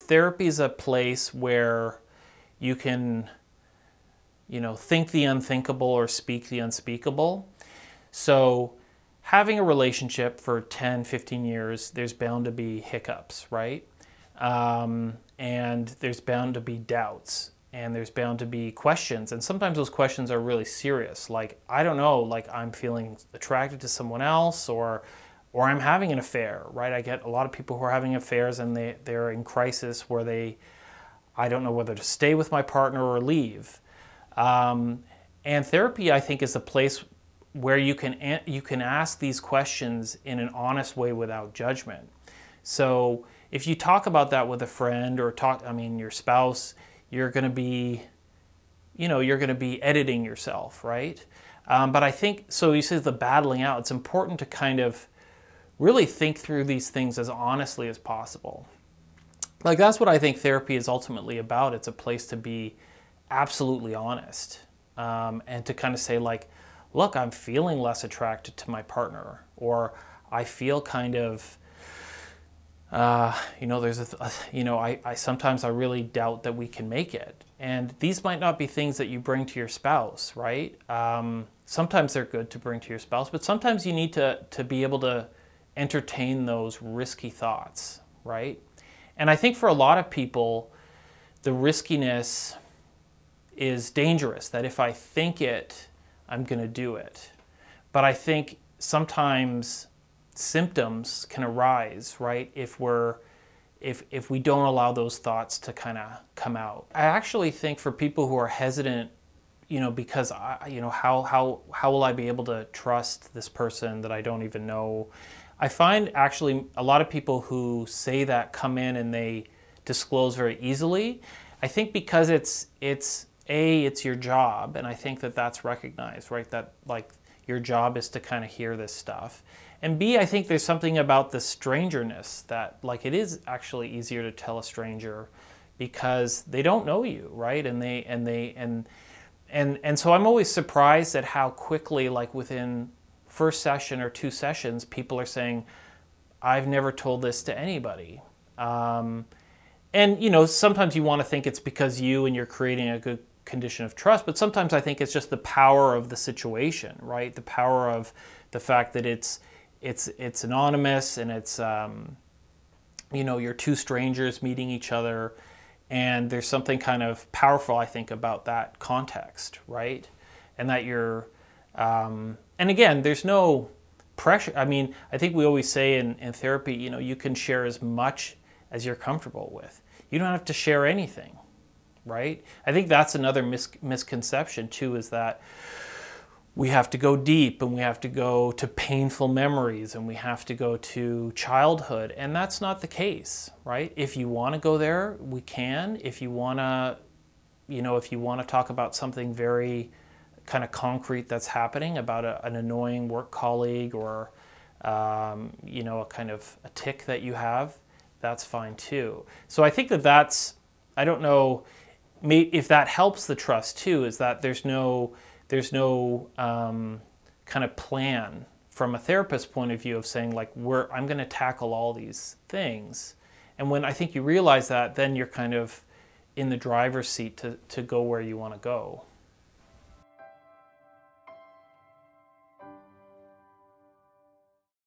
therapy is a place where you can, think the unthinkable or speak the unspeakable. So having a relationship for 10, 15 years, there's bound to be hiccups, right? And there's bound to be doubts, and there's bound to be questions. And sometimes those questions are really serious. Like, I don't know, like I'm feeling attracted to someone else, or I'm having an affair, right? I get a lot of people who are having affairs and they're in crisis where I don't know whether to stay with my partner or leave. And therapy, I think, is a place where you can ask these questions in an honest way without judgment. So if you talk about that with a friend or your spouse, you're going to be editing yourself, right? But I think, so you say the battling out, it's important to kind of really think through these things as honestly as possible. Like, that's what I think therapy is ultimately about. It's a place to be absolutely honest, and to kind of say, like, look, I'm feeling less attracted to my partner, or I feel kind of, sometimes I really doubt that we can make it. And these might not be things that you bring to your spouse, right? Sometimes they're good to bring to your spouse, but sometimes you need to be able to entertain those risky thoughts, right? And I think for a lot of people, the riskiness is dangerous, that if I think it, I'm going to do it. But I think sometimes symptoms can arise, right, if we don't allow those thoughts to kind of come out. I actually think for people who are hesitant, because how will I be able to trust this person that I don't even know? I find actually a lot of people who say that come in and they disclose very easily. I think because it's your job, and I think that that's recognized, right? That, like, your job is to kind of hear this stuff. And B, I think there's something about the strangeness that, like, it is actually easier to tell a stranger because they don't know you, right? And so I'm always surprised at how quickly, like within first session or 2 sessions, people are saying, I've never told this to anybody. And sometimes you want to think it's because you're creating a good condition of trust, but sometimes I think it's just the power of the situation, right? The power of the fact that it's anonymous, and it's you're 2 strangers meeting each other, and there's something kind of powerful, I think, about that context, right? And that you're and again, there's no pressure. I mean, I think we always say in therapy, you can share as much as you're comfortable with. You don't have to share anything, right? I think that's another misconception too, is that we have to go deep, and we have to go to painful memories, and we have to go to childhood, and that's not the case, right? If you want to go there, we can. If you want to talk about something very kind of concrete that's happening, about an annoying work colleague, or a kind of a tic that you have, that's fine too. So I think that's, I don't know if that helps the trust too, is that there's no kind of plan from a therapist's point of view of saying, like, I'm going to tackle all these things. And when I think you realize that, then you're kind of in the driver's seat to go where you want to go.